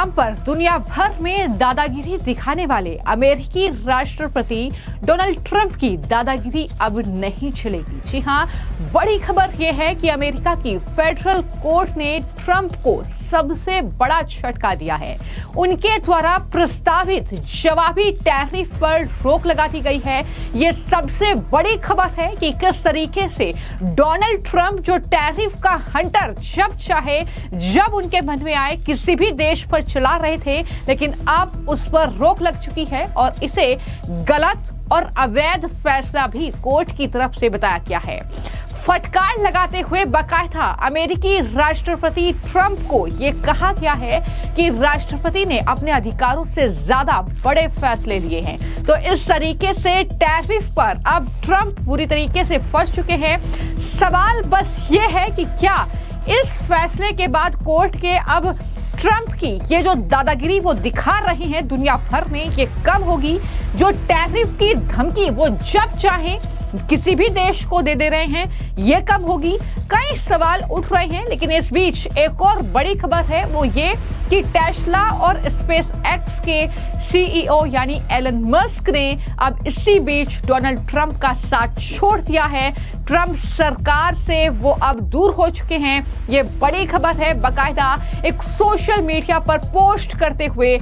नाम पर दुनिया भर में दादागिरी दिखाने वाले अमेरिकी राष्ट्रपति डोनाल्ड ट्रंप की दादागिरी अब नहीं चलेगी। जी हां, बड़ी खबर यह है कि अमेरिका की फेडरल कोर्ट ने ट्रंप को सबसे बड़ा झटका दिया है। उनके द्वारा प्रस्तावित जवाबी टैरिफ पर रोक लगा दी गई है। यह सबसे बड़ी खबर है कि किस तरीके से डोनाल्ड ट्रंप जो टैरिफ का हंटर जब चाहे जब उनके मन में आए किसी भी देश पर चला रहे थे, लेकिन अब उस पर रोक लग चुकी है और इसे गलत और अवैध फैसला भी कोर्ट की तरफ से बताया गया है। फटकार लगाते हुए बाकायदा अमेरिकी राष्ट्रपति ट्रंप को यह कहा गया है कि राष्ट्रपति ने अपने अधिकारों से ज्यादा बड़े फैसले लिए हैं। तो इस तरीके से टैरिफ पर अब ट्रंप पूरी तरीके से फंस चुके हैं। सवाल बस ये है कि क्या इस फैसले के बाद कोर्ट के अब ट्रंप की ये जो दादागिरी वो दिखा रहे हैं दुनिया भर में, ये कब होगी? जो टैरिफ की धमकी वो जब चाहे किसी भी देश को दे रहे हैं, ये कब होगी? कई सवाल उठ रहे हैं। लेकिन इस बीच एक और बड़ी खबर है, वो ये कि टेस्ला और स्पेस एक्स के सीईओ यानी एलन मस्क ने अब इसी बीच डोनाल्ड ट्रंप का साथ छोड़ दिया है। ट्रंप सरकार से वो अब दूर हो चुके हैं। ये बड़ी खबर है। बाकायदा एक सोशल मीडिया पर पोस्ट करते हुए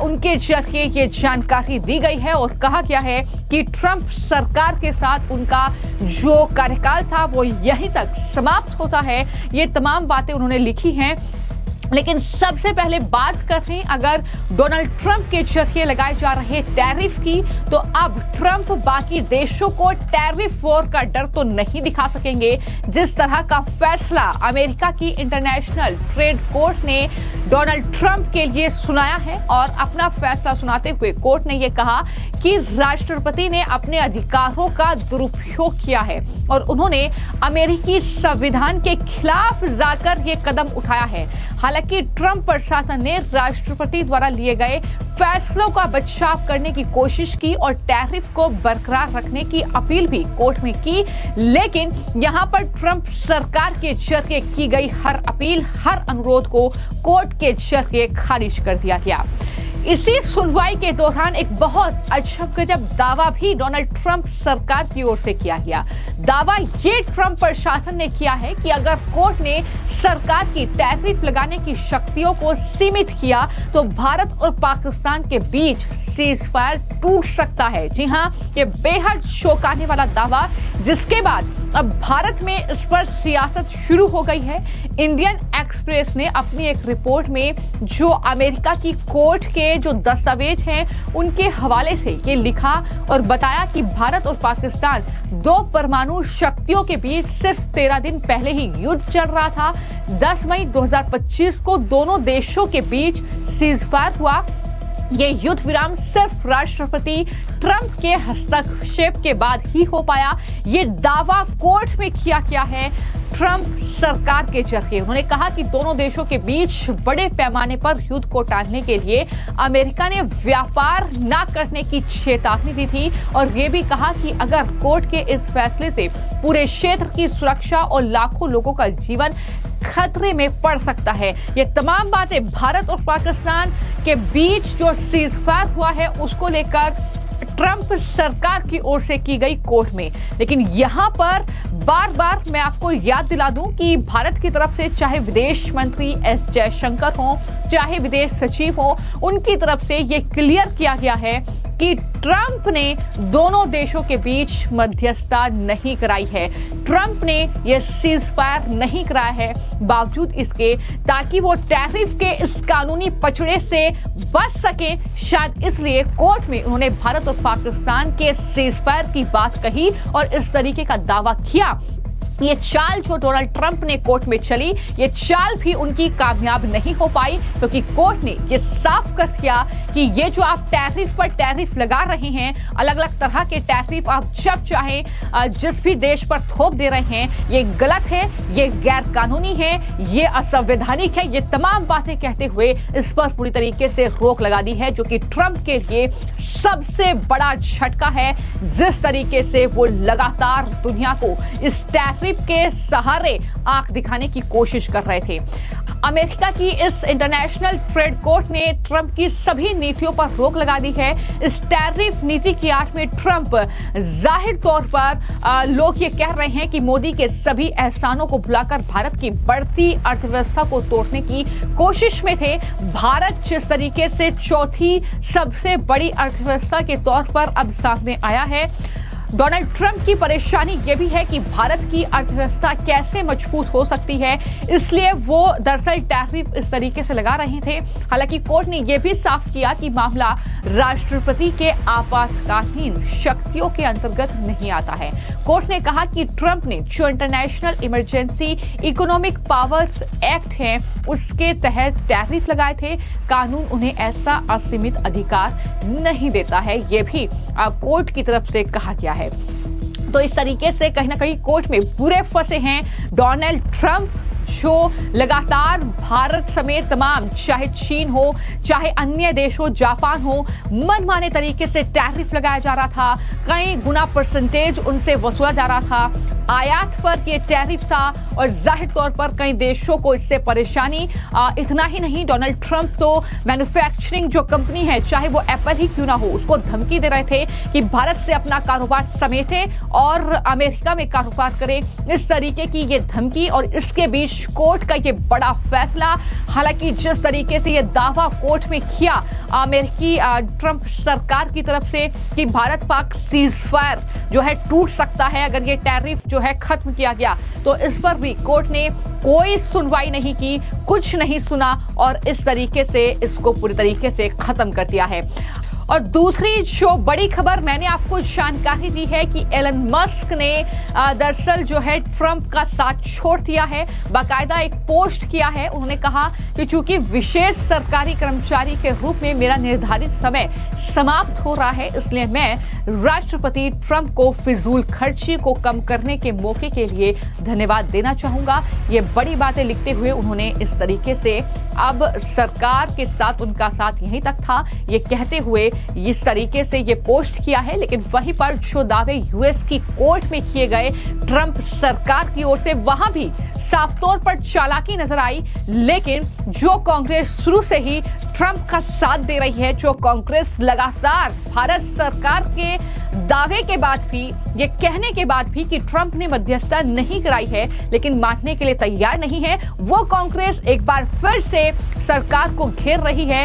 उनके जरिए ये जानकारी दी गई है और कहा गया है कि ट्रंप सरकार के साथ उनका जो कार्यकाल था वो यहीं तक समाप्त होता है। ये तमाम बातें उन्होंने लिखी हैं। लेकिन सबसे पहले बात करें अगर डोनाल्ड ट्रंप के जरिए लगाए जा रहे टैरिफ की, तो अब ट्रंप बाकी देशों को टैरिफ वॉर का डर तो नहीं दिखा सकेंगे। जिस तरह का फैसला अमेरिका की इंटरनेशनल ट्रेड कोर्ट ने डोनाल्ड ट्रंप के लिए सुनाया है, और अपना फैसला सुनाते हुए कोर्ट ने यह कहा कि राष्ट्रपति ने अपने अधिकारों का दुरुपयोग किया है और उन्होंने अमेरिकी संविधान के खिलाफ जाकर यह कदम उठाया है। हालांकि ट्रंप प्रशासन ने राष्ट्रपति द्वारा लिए गए फैसलों का बचाव करने की कोशिश की और टैरिफ को बरकरार रखने की अपील भी कोर्ट में की, लेकिन यहां पर ट्रंप सरकार के जरिए की गई हर अपील, हर अनुरोध को कोर्ट के जरिए खारिज कर दिया गया। इसी सुनवाई के दौरान एक बहुत अजब गजब दावा भी डोनाल्ड ट्रंप सरकार की ओर से किया गया। दावा ये ट्रंप प्रशासन ने किया है कि अगर कोर्ट ने सरकार की टैरिफ लगाने की शक्तियों को सीमित किया तो भारत और पाकिस्तान के बीच सीजफायर टूट सकता है। जी हां, ये बेहद चौंकाने वाला दावा, जिसके बाद अब भारत में इस पर सियासत शुरू हो गई है। इंडियन एक्सप्रेस ने अपनी एक रिपोर्ट में जो अमेरिका की कोर्ट के जो दस्तावेज हैं उनके हवाले से ये लिखा और बताया कि भारत और पाकिस्तान दो परमाणु शक्तियों के बीच सिर्फ 13 दिन पहले ही युद्ध चल रहा था। 10 मई 2025 को दोनों देशों के बीच सीजफायर हुआ। ये युद्ध विराम सिर्फ राष्ट्रपति ट्रंप के हस्तक्षेप के बाद ही हो पाया। ये दावा कोर्ट में किया गया है ट्रंप सरकार के जरिए। उन्होंने कहा कि दोनों देशों के बीच बड़े पैमाने पर युद्ध को टालने के लिए अमेरिका ने व्यापार न करने की चेतावनी दी थी और ये भी कहा कि अगर कोर्ट के इस फैसले से पूरे क्षेत्र की सुरक्षा और लाखों लोगों का जीवन खतरे में पड़ सकता है। ये तमाम बातें भारत और पाकिस्तान के बीच जो सीजफायर हुआ है उसको लेकर ट्रंप सरकार की ओर से की गई कोर्ट में। लेकिन यहां पर बार बार मैं आपको याद दिला दूं कि भारत की तरफ से चाहे विदेश मंत्री एस जयशंकर हो, चाहे विदेश सचिव हो, उनकी तरफ से ये क्लियर किया गया है कि ट्रंप ने दोनों देशों के बीच मध्यस्थता नहीं कराई है। ट्रंप ने यह सीजफायर नहीं कराया है बावजूद इसके, ताकि वो टैरिफ के इस कानूनी पचड़े से बच सके। शायद इसलिए कोर्ट में उन्होंने भारत और पाकिस्तान के सीजफायर की बात कही और इस तरीके का दावा किया। ये चाल जो डोनाल्ड ट्रंप ने कोर्ट में चली, ये चाल भी उनकी कामयाब नहीं हो पाई, क्योंकि कोर्ट ने ये साफ कर दिया कि ये जो आप टैरिफ पर टैरिफ लगा रहे हैं, अलग अलग तरह के टैरिफ आप जब चाहें जिस भी देश पर थोप दे रहे हैं, ये गलत है, ये गैर कानूनी है, ये असंवैधानिक है। ये तमाम बातें कहते हुए इस पर पूरी तरीके से रोक लगा दी है, जो कि ट्रंप के लिए सबसे बड़ा झटका है। जिस तरीके से वो लगातार दुनिया को इस टैरिफ टैरिफ के सहारे आंख दिखाने की कोशिश कर रहे थे। अमेरिका की इस इंटरनेशनल ट्रेड कोर्ट ने ट्रंप की सभी नीतियों पर रोक लगा दी है। इस टैरिफ नीति की आड़ में ट्रंप जाहिर तौर पर लोग ये कह रहे हैं कि मोदी के सभी एहसानों को भुलाकर भारत की बढ़ती अर्थव्यवस्था को तोड़ने की कोशिश में थे। भारत जिस तरीके से चौथी सबसे बड़ी अर्थव्यवस्था के तौर पर अब सामने आया है, डोनाल्ड ट्रंप की परेशानी यह भी है कि भारत की अर्थव्यवस्था कैसे मजबूत हो सकती है, इसलिए वो दरअसल टैरिफ इस तरीके से लगा रहे थे। हालांकि कोर्ट ने यह भी साफ किया कि मामला राष्ट्रपति के आपातकालीन शक्तियों के अंतर्गत नहीं आता है। कोर्ट ने कहा कि ट्रंप ने जो international emergency economic powers act है उसके तहत टैरिफ लगाए थे। कानून उन्हें ऐसा असीमित अधिकार नहीं देता है, यह भी कोर्ट की तरफ से कहा गया है। तो इस तरीके से कहीं ना कहीं कोर्ट में बुरे फंसे हैं डोनाल्ड ट्रंप, जो लगातार भारत समेत तमाम, चाहे चीन हो चाहे अन्य देश हो, जापान हो, मनमाने तरीके से टैरिफ लगाया जा रहा था, कई गुना परसेंटेज उनसे वसूला जा रहा था। आयात पर यह टैरिफ था और जाहिर तौर पर कई देशों को इससे परेशानी। इतना ही नहीं, डोनाल्ड ट्रंप तो मैन्युफैक्चरिंग जो कंपनी है, चाहे वो एप्पल ही क्यों ना हो, उसको धमकी दे रहे थे कि भारत से अपना कारोबार समेटे और अमेरिका में कारोबार करे। इस तरीके की ये धमकी और इसके बीच कोर्ट का ये बड़ा फैसला। हालांकि जिस तरीके से ये दावा कोर्ट में किया अमेरिकी ट्रंप सरकार की तरफ से कि भारत पाक सीजफायर जो है टूट सकता है अगर ये टैरिफ जो है खत्म किया गया, तो इस पर भी कोर्ट ने कोई सुनवाई नहीं की, कुछ नहीं सुना और इस तरीके से इसको पूरी तरीके से खत्म कर दिया है। और दूसरी जो बड़ी खबर मैंने आपको जानकारी दी है कि एलन मस्क ने दरअसल जो है ट्रंप का साथ छोड़ दिया है। बाकायदा एक पोस्ट किया है, उन्होंने कहा कि चूंकि विशेष सरकारी कर्मचारी के रूप में मेरा निर्धारित समय समाप्त हो रहा है, इसलिए मैं राष्ट्रपति ट्रंप को फिजूल खर्ची को कम करने के मौके के लिए धन्यवाद देना चाहूंगा। ये बड़ी बातें लिखते हुए उन्होंने इस तरीके से अब सरकार के साथ उनका साथ यहीं तक था ये कहते हुए इस तरीके से ये पोस्ट किया है। लेकिन वहीं पर जो दावे यूएस की कोर्ट में किए गए ट्रंप सरकार की ओर से, वहां भी साफ तौर पर चालाकी नजर आई। लेकिन जो कांग्रेस शुरू से ही ट्रंप का साथ दे रही है, जो कांग्रेस लगातार भारत सरकार के दावे के बाद भी, ये कहने के बाद भी कि ट्रंप ने मध्यस्थता नहीं कराई है लेकिन मानने के लिए तैयार नहीं है, वो कांग्रेस एक बार फिर से सरकार को घेर रही है।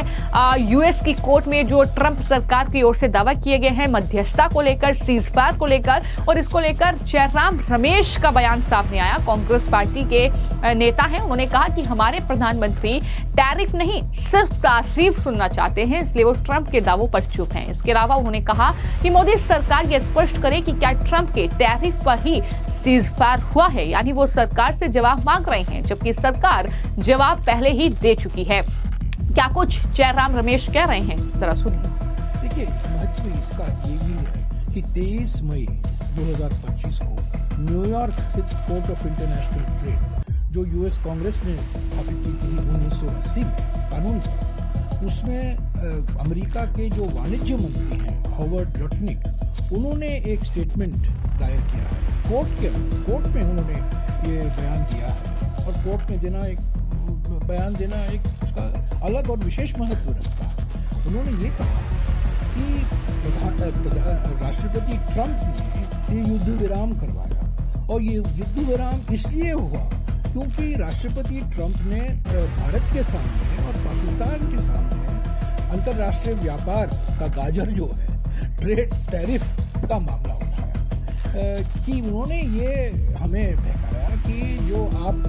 यूएस की कोर्ट में जो ट्रंप सरकार की ओर से दावा किए गए हैं मध्यस्थता को लेकर, सीजफायर को लेकर, और इसको लेकर जयराम रमेश का बयान सामने आया। कांग्रेस पार्टी के नेता हैं, उन्होंने कहा कि हमारे प्रधानमंत्री टैरिफ नहीं सिर्फ तारीफ सुनना चाहते हैं, इसलिए वो ट्रंप के दावों पर चुप हैं। इसके अलावा उन्होंने कहा कि मोदी सरकार यह स्पष्ट करे कि क्या ट्रंप के टैरिफ पर ही सीजफायर हुआ है, यानी वो सरकार से जवाब मांग रहे हैं, जबकि सरकार जवाब पहले ही दे चुकी है। क्या कुछ जयराम रमेश कह रहे हैं, जरा सुनिए। देखिए, महत्व इसका ये भी है कि 23 मई 2025 को न्यूयॉर्क स्थित कोर्ट ऑफ इंटरनेशनल ट्रेड, जो यूएस कांग्रेस ने स्थापित की थी 1980 में कानून था, उसमें अमेरिका के जो वाणिज्य मंत्री हैं हॉवर्ड लुटनिक, उन्होंने एक स्टेटमेंट दायर किया है कोर्ट में उन्होंने ये बयान दिया है। और कोर्ट में बयान देना एक उसका अलग और विशेष महत्व रखता है। उन्होंने ये कहा कि राष्ट्रपति ट्रंप ने ये युद्ध विराम करवाया, और ये युद्ध विराम इसलिए हुआ क्योंकि राष्ट्रपति ट्रंप ने भारत के सामने और पाकिस्तान के सामने अंतर्राष्ट्रीय व्यापार का गाजर जो है ट्रेड टैरिफ का मामला उठाया, कि उन्होंने ये हमें बहकाया कि जो आप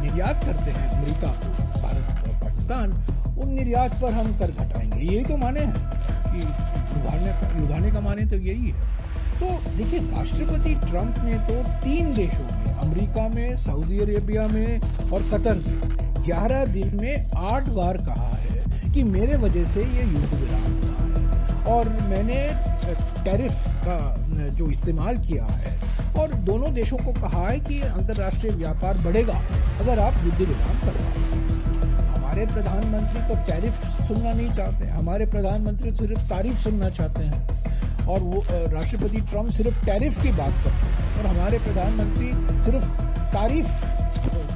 निर्यात करते हैं अमेरिका को, भारत और पाकिस्तान, उन निर्यात पर हम कर घटाएंगे। यही तो माने हैं कि लुभाने का माने तो यही है। तो देखिए, राष्ट्रपति ट्रंप ने तो 3 देशों में, अमेरिका में, सऊदी अरेबिया में और कतर में 11 दिन में 8 बार कहा है कि मेरे वजह से ये युद्ध विराम हुआ है और मैंने टैरिफ का जो इस्तेमाल किया है, और दोनों देशों को कहा है कि अंतर्राष्ट्रीय व्यापार बढ़ेगा अगर आप युद्ध विराम करवाएं। हमारे प्रधानमंत्री तो टैरिफ सुनना नहीं चाहते, हमारे प्रधानमंत्री सिर्फ तारीफ सुनना चाहते हैं। और वो राष्ट्रपति ट्रम्प सिर्फ टैरिफ की बात करते हैं और हमारे प्रधानमंत्री सिर्फ तारीफ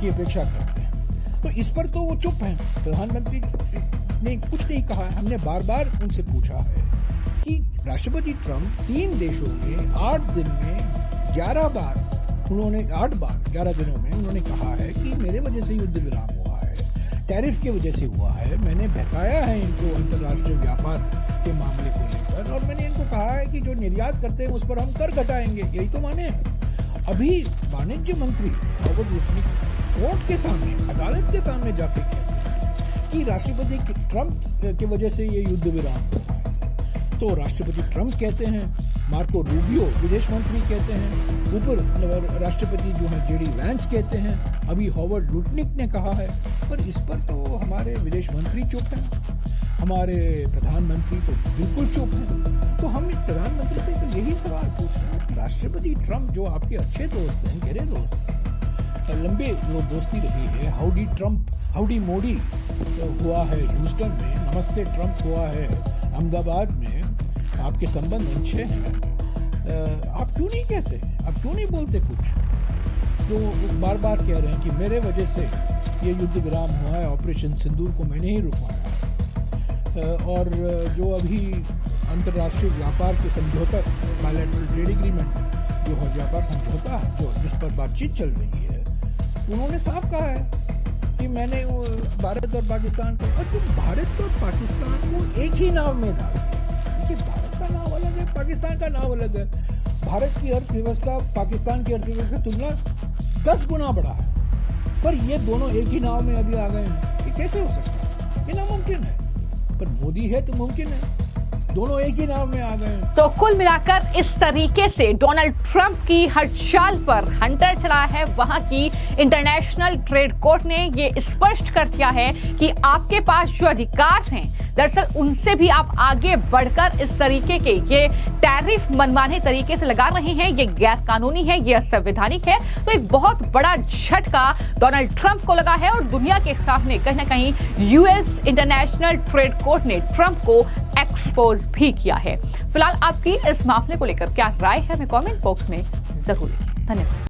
की अपेक्षा करते हैं। तो इस पर तो वो चुप हैं। प्रधानमंत्री ने कुछ नहीं कहा। हमने बार बार उनसे पूछा है कि राष्ट्रपति ट्रम्प 3 देशों में 8 दिन में 11 बार उन्होंने 8 बार 11 दिनों में उन्होंने कहा है कि मेरे वजह से युद्ध विराम हुआ है, टैरिफ की वजह से हुआ है। मैंने बहकाया है इनको अंतर्राष्ट्रीय व्यापार के मामले को लेकर और मैंने इनको कहा है कि जो निर्यात करते हैं उस पर हम कर घटाएंगे। यही तो माने हैं। अभी वाणिज्य मंत्री हॉवर्ड रुटनिक कोर्ट के सामने, अदालत के सामने जाके कहते हैं कि राष्ट्रपति ट्रम्प की वजह से ये युद्ध विराम हुआ है। तो राष्ट्रपति ट्रम्प कहते हैं, मार्को रूबियो विदेश मंत्री कहते हैं, ऊपर राष्ट्रपति जो है जेडी वैंस कहते हैं, अभी हॉवर्ड रुटनिक ने कहा है। पर इस पर तो हमारे विदेश मंत्री चुप हैं, हमारे प्रधानमंत्री तो बिल्कुल चुप हैं। तो हम प्रधानमंत्री से तो यही सवाल पूछ रहे हैं, राष्ट्रपति ट्रम्प जो आपके अच्छे दोस्त हैं, गहरे दोस्त हैं, लंबे दोस्ती रही है, हाउडी ट्रम्प हाउडी मोदी हुआ है ह्यूस्टन में, नमस्ते ट्रम्प हुआ है अहमदाबाद में, आपके संबंध अच्छे हैं। आप क्यों नहीं कहते, आप क्यों नहीं बोलते कुछ? जो बार बार कह रहे हैं कि मेरे वजह से ये युद्ध विराम हुआ है, ऑपरेशन सिंदूर को मैंने ही रुकवाया। और जो अभी अंतर्राष्ट्रीय व्यापार के समझौता, बायलैटरल ट्रेड एग्रीमेंट जो है, व्यापार समझौता जो जिस पर बातचीत चल रही है, उन्होंने साफ कहा है कि मैंने भारत और पाकिस्तान को, और भारत और पाकिस्तान को एक ही नाव में डाल दिया। देखिए, भारत का नाव अलग है, पाकिस्तान का नाव अलग है। भारत की अर्थव्यवस्था पाकिस्तान की अर्थव्यवस्था की तुलना 10 गुना बड़ा है, पर ये दोनों एक ही नाव में अभी आ गए हैं। ये कैसे हो सकता है? ये नामुमकिन है। पर मोदी है तो मुमकिन है, दोनों एक ही नाव में आ गए हैं। तो कुल मिलाकर इस तरीके से डोनाल्ड ट्रंप की हर चाल पर हंटर चला है। वहां की इंटरनेशनल ट्रेड कोर्ट ने ये स्पष्ट कर दिया है कि आपके पास जो अधिकार हैं, दरअसल उनसे भी आप आगे बढ़कर इस तरीके के ये टैरिफ मनमाने तरीके से लगा रहे हैं। ये गैर कानूनी है, ये असंवैधानिक है। तो एक बहुत बड़ा झटका डोनाल्ड ट्रंप को लगा है और दुनिया के सामने कहीं ना कहीं यूएस इंटरनेशनल ट्रेड कोर्ट ने ट्रंप को एक्सपोज भी किया है। फिलहाल आपकी इस मामले को लेकर क्या राय है, हमें कमेंट बॉक्स में जरूर लिखें। धन्यवाद।